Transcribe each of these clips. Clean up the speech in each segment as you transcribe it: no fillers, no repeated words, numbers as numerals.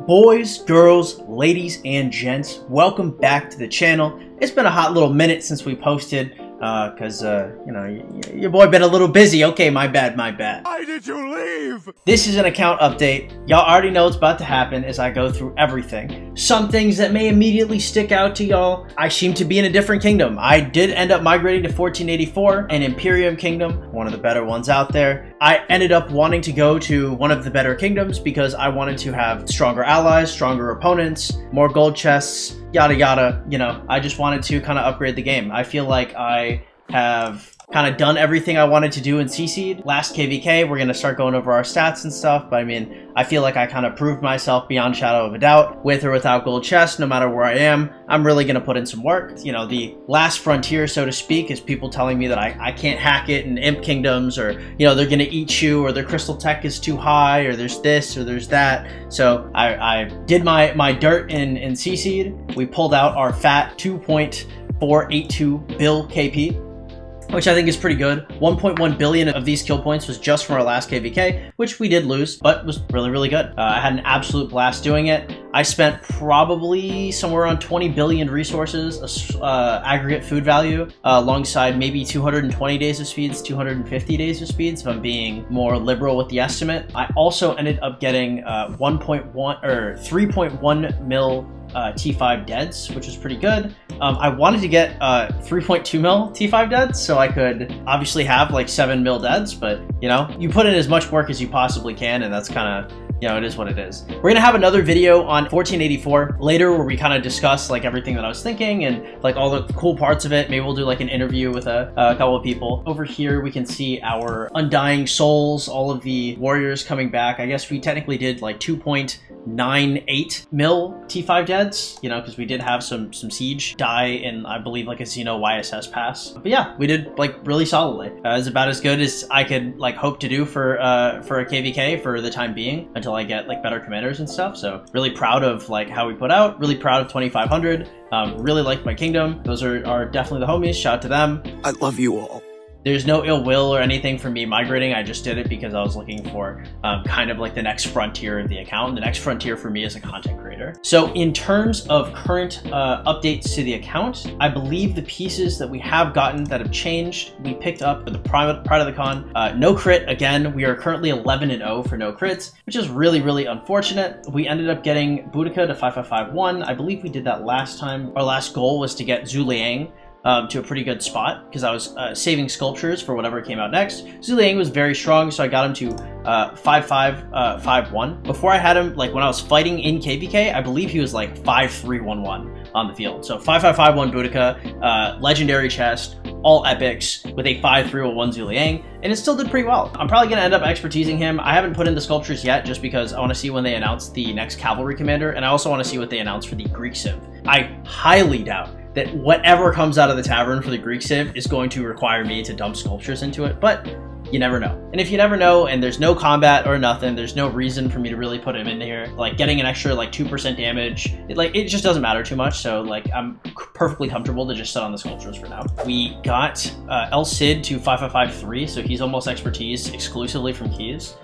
Boys, girls, ladies, and gents, welcome back to the channel. It's been a hot little minute since we posted, because, you know, your boy been a little busy. Okay, my bad, my bad. Why did you leave? This is an account update. Y'all already know what's about to happen as I go through everything. Some things that may immediately stick out to y'all. I seem to be in a different kingdom. I did end up migrating to 1484, an Imperium kingdom, one of the better ones out there. I ended up wanting to go to one of the better kingdoms because I wanted to have stronger allies, stronger opponents, more gold chests, yada yada. You know, I just wanted to kind of upgrade the game. I feel like I have kind of done everything I wanted to do in CC'd. Last KvK, we're going to start going over our stats and stuff, but I mean, I feel like I kind of proved myself beyond shadow of a doubt. With or without gold chest, no matter where I am, I'm really going to put in some work. You know, the last frontier, so to speak, is people telling me that I can't hack it in imp kingdoms, or, you know, they're going to eat you, or their crystal tech is too high, or there's this, or there's that. So I did my dirt in CC'd. We pulled out our fat 2.482 bill KP, which I think is pretty good. 1.1 billion of these kill points was just from our last KvK, which we did lose, but was really, really good. I had an absolute blast doing it. I spent probably somewhere around 20 billion resources, aggregate food value, alongside maybe 220 days of speeds, 250 days of speeds, if I'm being more liberal with the estimate. I also ended up getting 3.1 mil T5 deads, which is pretty good. I wanted to get 3.2 mil T5 deads, so I could obviously have like 7 mil deads, but you know, you put in as much work as you possibly can, and that's kind of, you know, it is what it is. We're gonna have another video on 1484 later where we kind of discuss like everything that I was thinking and like all the cool parts of it. Maybe we'll do like an interview with a couple of people. Over here we can see our undying souls, all of the warriors coming back. I guess we technically did like 2.98 mil T5 deads, you know, because we did have some siege die in, I believe, like a Xeno YSS pass. But yeah, we did like really solidly. It's about as good as I could like hope to do for a KvK for the time being, until I get like better commanders and stuff. So really proud of like how we put out, really proud of 2500. Really like my kingdom. Those are definitely the homies. Shout out to them. I love you all. There's no ill will or anything for me migrating. I just did it because I was looking for kind of like the next frontier of the account. The next frontier for me is a content creator. So in terms of current updates to the account, I believe the pieces that we have gotten that have changed, we picked up with the Pride of the Con. No crit, again, we are currently 11-0 for no crits, which is really, really unfortunate. We ended up getting Boudica to 5551. I believe we did that last time. Our last goal was to get Zhuge Liang to a pretty good spot because I was saving sculptures for whatever came out next. Zhuge Liang was very strong, so I got him to 5551. Before I had him, like when I was fighting in KvK, I believe he was like 5311 on the field. So 5551 Boudica, legendary chest, all epics with a 5301 Zhuge Liang, and it still did pretty well. I'm probably gonna end up expertising him. I haven't put in the sculptures yet just because I want to see when they announce the next cavalry commander, and I also want to see what they announce for the Greek Civ. I highly doubt that whatever comes out of the tavern for the Greek Civ is going to require me to dump sculptures into it, but you never know. And if you never know, and there's no combat or nothing, there's no reason for me to really put him in here. Like getting an extra like 2% damage, it just doesn't matter too much. So like I'm perfectly comfortable to just sit on the sculptures for now. We got El Cid to 5553, so he's almost expertise exclusively from keys.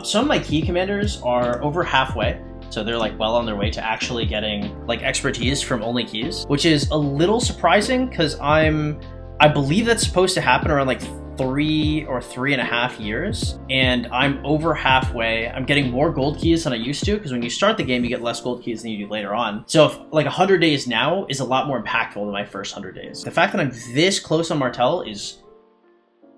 Some of my key commanders are over halfway. So they're like well on their way to actually getting like expertise from only keys, which is a little surprising because I believe that's supposed to happen around like 3 or 3.5 years, and I'm over halfway. I'm getting more gold keys than I used to because when you start the game you get less gold keys than you do later on. So if like 100 days now is a lot more impactful than my first 100 days. The fact that I'm this close on Martel is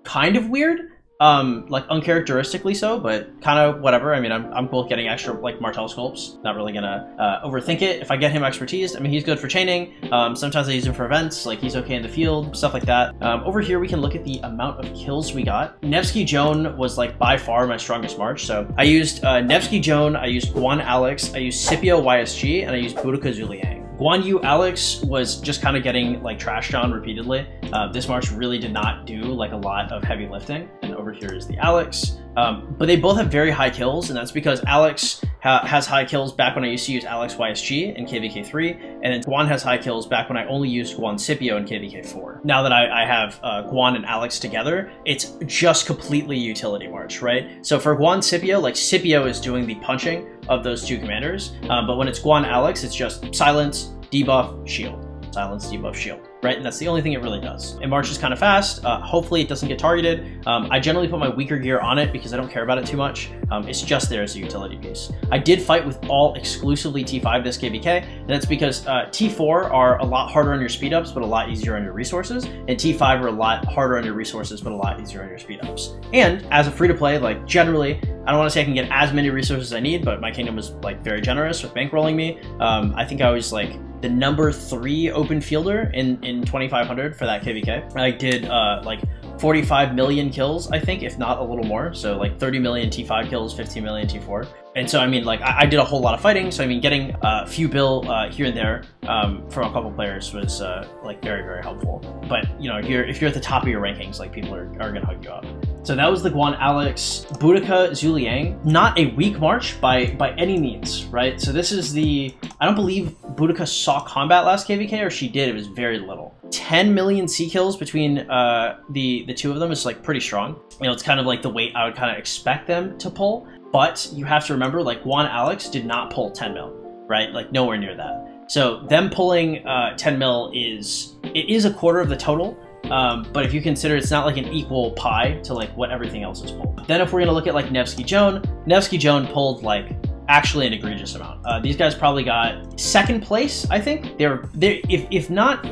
kind of weird. Like uncharacteristically so, but kind of whatever. I mean, I'm cool with getting extra like Martel sculpts. Not really gonna overthink it. If I get him expertise, I mean, he's good for chaining. Sometimes I use him for events, like he's okay in the field, stuff like that. Over here we can look at the amount of kills we got. Nevsky Joan was like by far my strongest march. So I used Nevsky Joan, I used Guan Alex, I used Scipio YSG, and I used Boudica Zhuge Liang. Guan Yu Alex was just kind of getting like trashed on repeatedly. This march really did not do like a lot of heavy lifting. And over here is the Alex. But they both have very high kills, and that's because Alex has high kills back when I used to use Alex YSG in KvK 3, and then Guan has high kills back when I only used Guan Scipio in KvK 4. Now that I have Guan and Alex together, it's just completely utility march, right? So for Guan Scipio, like Scipio is doing the punching of those two commanders, but when it's Guan Alex, it's just silence, debuff, shield. Silence, debuff, shield, right? And that's the only thing it really does. It marches kind of fast. Hopefully it doesn't get targeted. I generally put my weaker gear on it because I don't care about it too much. It's just there as a utility piece. I did fight with all exclusively T5 this KvK, and that's because T4 are a lot harder on your speed ups, but a lot easier on your resources, and T5 are a lot harder on your resources, but a lot easier on your speed ups. And as a free to play, like generally, I don't want to say I can get as many resources as I need, but my kingdom was like very generous with bankrolling me. I think I was like the number 3 open fielder in 2500 for that KvK. I did like 45 million kills, I think, if not a little more. So like 30 million T5 kills, 15 million T4. And so, I mean, like, I did a whole lot of fighting. So, I mean, getting a few bill here and there from a couple players was, like, very, very helpful. But, you know, if you're at the top of your rankings, like, people are going to hug you up. So that was the Guan Alex Boudica Zhuge Liang. Not a weak march by any means, right? So this is the... I don't believe Boudica saw combat last KvK, or she did. It was very little. 10 million C kills between the two of them is, like, pretty strong. You know, it's kind of like the weight I would kind of expect them to pull. But you have to remember, like, Guan Alex did not pull 10 mil, right? Like, nowhere near that. So them pulling 10 mil is a quarter of the total. But if you consider it's not like an equal pie to like what everything else is pulled. Then if we're gonna look at like Nevsky Joan pulled like actually an egregious amount. These guys probably got second place, I think. They're if not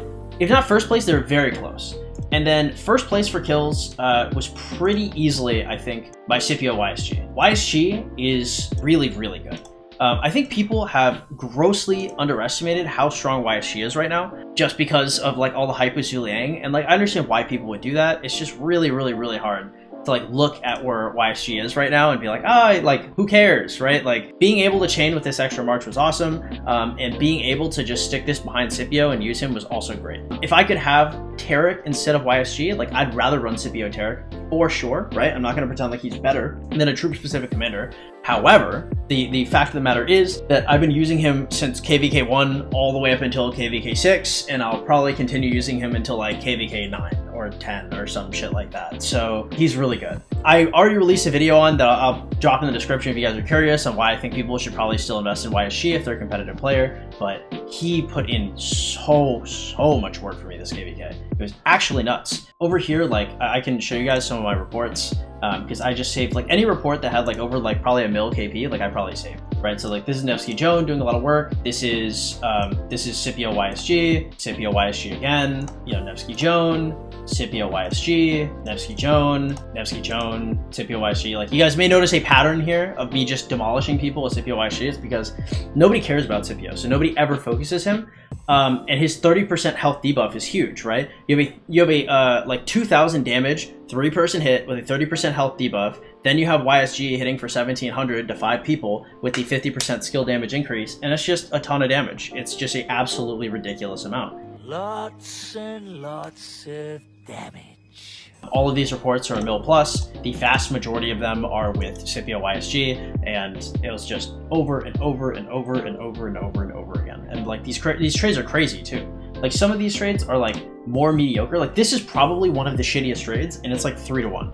first place, they're very close. And then first place for kills was pretty easily, I think, by Scipio YSG. YSG is really, really good. I think people have grossly underestimated how strong YSG is right now, just because of like all the hype with Zhuge Liang. And like, I understand why people would do that. It's just really, really, really hard to like look at where YSG is right now and be like, ah, like who cares, right? Like being able to chain with this extra march was awesome, and being able to just stick this behind Scipio and use him was also great. If I could have Tarek instead of YSG, like I'd rather run Scipio Tarek for sure, right? I'm not gonna pretend like he's better than a troop-specific commander. However, the fact of the matter is that I've been using him since KvK 1 all the way up until KvK 6, and I'll probably continue using him until like KvK 9 or 10 or some shit like that. So he's really good. I already released a video on that I'll drop in the description if you guys are curious on why I think people should probably still invest in YSG if they're a competitive player, but he put in so much work for me this KvK. It was actually nuts. Over here, like I can show you guys some of my reports, because I just saved like any report that had like over like probably a mil KP, like I probably saved, right? So like this is Nevsky Joan doing a lot of work. This is Scipio YSG again, you know, Nevsky Joan, Scipio YSG, Nevsky Joan, Scipio YSG. Like you guys may notice a pattern here of me just demolishing people with Scipio YSG. It's because nobody cares about Scipio, so nobody ever focuses him. And his 30% health debuff is huge, right? You have a like 2,000 damage, 3-person hit with a 30% health debuff. Then you have YSG hitting for 1,700 to 5 people with the 50% skill damage increase, and it's just a ton of damage. It's just an absolutely ridiculous amount. Lots and lots of damage. All of these reports are a mil plus. The vast majority of them are with Scipio YSG, and it was just over and over and over and over and over and over again. And like these trades are crazy too. Like some of these trades are like more mediocre. Like this is probably one of the shittiest trades, and it's like 3 to 1.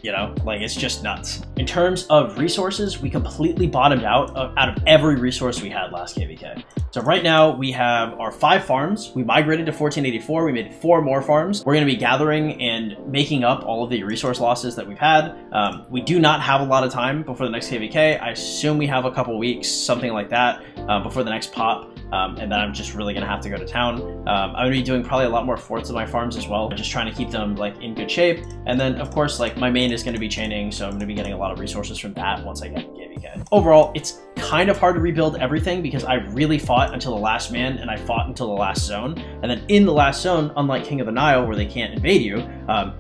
You know, like it's just nuts. In terms of resources, we completely bottomed out of every resource we had last KvK. So right now we have our 5 farms. We migrated to 1484. We made 4 more farms. We're going to be gathering and making up all of the resource losses that we've had. We do not have a lot of time before the next KvK. I assume we have a couple weeks, something like that, before the next pop. And then I'm just really gonna have to go to town. I'm gonna be doing probably a lot more forts of my farms as well, just trying to keep them like in good shape. And then of course, like my main is gonna be chaining, so I'm gonna be getting a lot of resources from that once I get to KvK. Overall, it's kind of hard to rebuild everything because I really fought until the last man and I fought until the last zone. And then in the last zone, unlike King of the Nile where they can't invade you,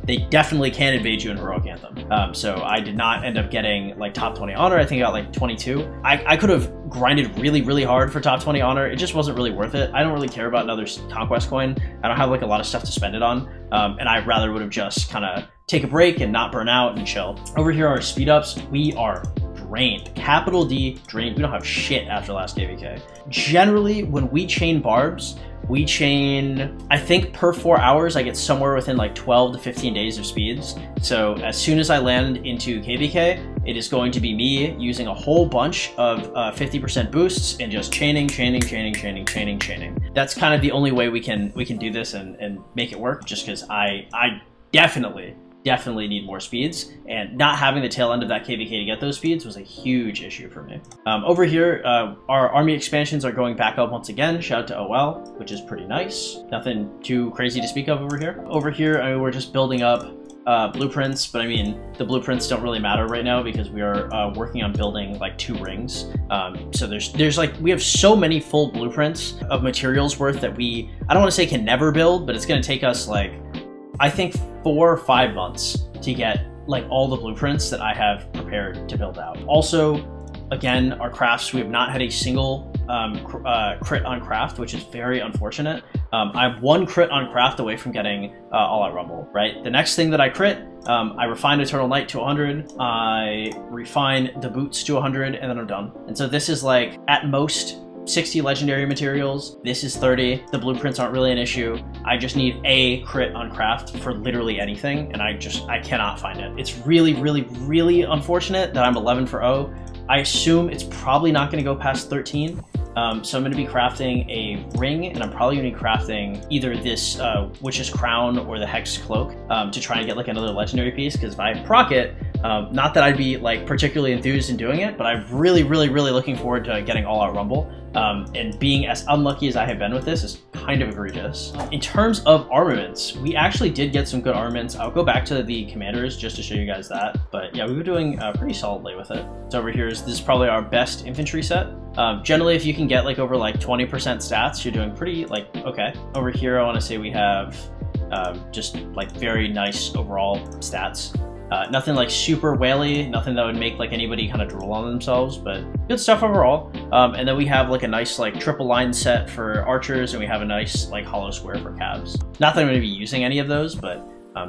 they definitely can invade you in Heroic Anthem. So I did not end up getting like top 20 honor. I think I got like 22. I could have grinded really hard for top 20 honor. It just wasn't really worth it. I don't really care about another Conquest coin. I don't have like a lot of stuff to spend it on. And I rather would have just kind of take a break and not burn out and chill. Over here are speed ups. We are drained. Capital D, drained. We don't have shit after last KvK. Generally, when we chain barbs, we chain, I think per 4 hours, I get somewhere within like 12 to 15 days of speeds. So as soon as I land into KvK, it is going to be me using a whole bunch of 50% boosts and just chaining. That's kind of the only way we can do this and make it work, just because I definitely need more speeds, and not having the tail end of that KvK to get those speeds was a huge issue for me. Over here, our army expansions are going back up once again. Shout out to OL, which is pretty nice. Nothing too crazy to speak of over here. Over here, I mean, we're just building up blueprints, but I mean, the blueprints don't really matter right now because we are working on building like 2 rings. So there's like, we have so many full blueprints of materials worth that I don't want to say can never build, but it's going to take us like, I think 4 or 5 months to get like all the blueprints that I have prepared to build out. Also, again, our crafts, we have not had a single crit on craft, which is very unfortunate. I'm 1 crit on craft away from getting All Out Rumble, right? The next thing that I crit, I refine Eternal Knight to 100, I refine the boots to 100, and then I'm done. And so this is like, at most, 60 legendary materials. This is 30. The blueprints aren't really an issue. I just need a crit on craft for literally anything, and I cannot find it. It's really unfortunate that I'm 11 for O. I assume it's probably not going to go past 13. So I'm going to be crafting a ring, and I'm probably going to be crafting either this Witch's Crown or the Hex Cloak to try and get like another legendary piece, because if I proc it, not that I'd be like particularly enthused in doing it, but I'm really looking forward to getting All Out Rumble. And being as unlucky as I have been with this is kind of egregious. In terms of armaments, we actually did get some good armaments. I'll go back to the commanders just to show you guys that. But yeah, we were doing pretty solidly with it. So over here, this is probably our best infantry set. Generally, if you can get like over like 20% stats, you're doing pretty like okay. Over here, I want to say we have just like very nice overall stats. Nothing like super whaley, nothing that would make like anybody kind of drool on themselves, but good stuff overall. And then we have like a nice like triple line set for archers, and we have a nice like hollow square for cabs. Not that I'm going to be using any of those, but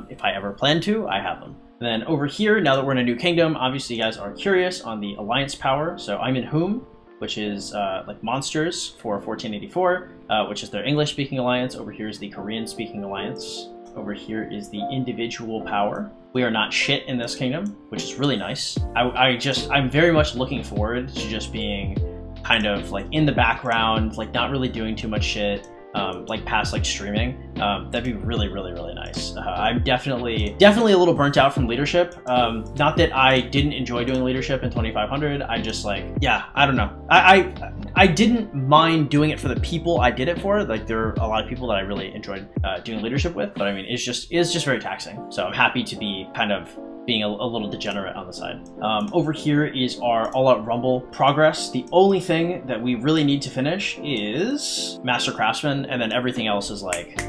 if I ever plan to, I have them. And then over here, now that we're in a new kingdom, obviously you guys are curious on the alliance power. So I'm in Whom, which is like monsters for 1484, which is their English-speaking alliance. Over here is the Korean-speaking alliance. Over here is the individual power. We are not shit in this kingdom, which is really nice. I'm very much looking forward to just being kind of like in the background, like not really doing too much shit, like past like streaming. That'd be really nice. I'm definitely a little burnt out from leadership. Not that I didn't enjoy doing leadership in 2500. I just like, yeah, I don't know. I didn't mind doing it for the people I did it for. Like there are a lot of people that I really enjoyed doing leadership with, but I mean, it's just very taxing. So I'm happy to be kind of being a little degenerate on the side. Over here is our All Out Rumble progress. The only thing that we really need to finish is Master Craftsman, and then everything else is like,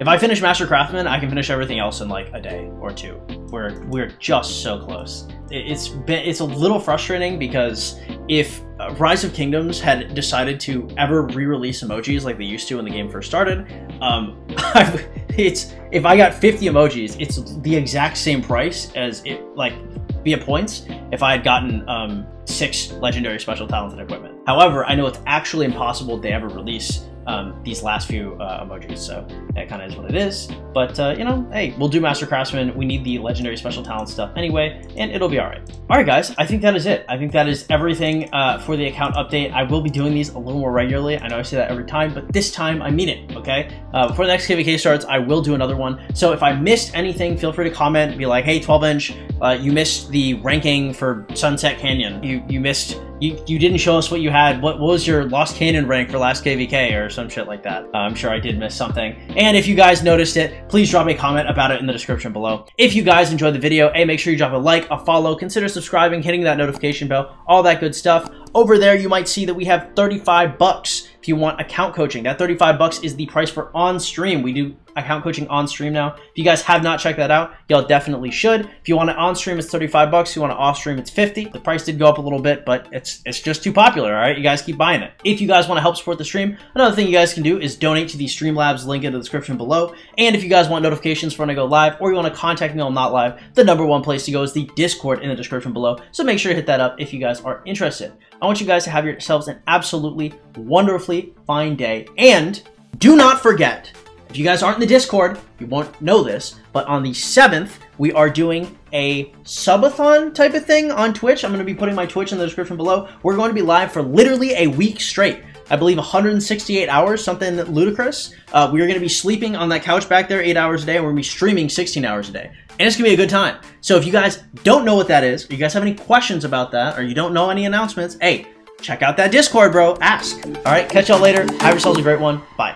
if I finish Master Craftsman, I can finish everything else in like a day or 2. We're just so close. It's a little frustrating because if Rise of Kingdoms had decided to ever re-release emojis like they used to when the game first started, if I got 50 emojis, it's the exact same price as it, like via points, if I had gotten 6 legendary special talented equipment. However, I know it's actually impossible they ever release these last few emojis, so that kind of is what it is. But you know, hey, we'll do Master Craftsman. We need the legendary special talent stuff anyway, and it'll be all right. All right, guys, I think that is it. I think that is everything for the account update. I will be doing these a little more regularly. I know I say that every time, but this time I mean it, okay? Before the next KvK starts, I will do another one. So if I missed anything, feel free to comment, be like, hey, 12-inch, you missed the ranking for Sunset Canyon. You missed... You didn't show us what you had. What was your Lost Canyon rank for last KvK or some shit like that? I'm sure I did miss something. And if you guys noticed it, please drop me a comment about it in the description below. If you guys enjoyed the video, hey, make sure you drop a like, a follow, consider subscribing, hitting that notification bell, all that good stuff. Over there, you might see that we have $35 if you want account coaching. That $35 is the price for on stream. account coaching on stream now. If you guys have not checked that out, y'all definitely should. If you want it on stream, it's 35 bucks. If you want it off stream, it's 50. The price did go up a little bit, but it's just too popular, all right? You guys keep buying it. If you guys want to help support the stream, another thing you guys can do is donate to the Streamlabs link in the description below. And if you guys want notifications for when I go live, or you want to contact me while I'm not live, the #1 place to go is the Discord in the description below. So make sure to hit that up if you guys are interested. I want you guys to have yourselves an absolutely wonderfully fine day. And do not forget, if you guys aren't in the Discord, you won't know this, but on the 7th, we are doing a subathon type of thing on Twitch. I'm going to be putting my Twitch in the description below. We're going to be live for literally a week straight. I believe 168 hours, something ludicrous. We are going to be sleeping on that couch back there 8 hours a day, and we're going to be streaming 16 hours a day. And it's going to be a good time. So if you guys don't know what that is, or you guys have any questions about that, or you don't know any announcements, hey, check out that Discord, bro. Ask. All right, catch y'all later. Have yourselves a great one. Bye.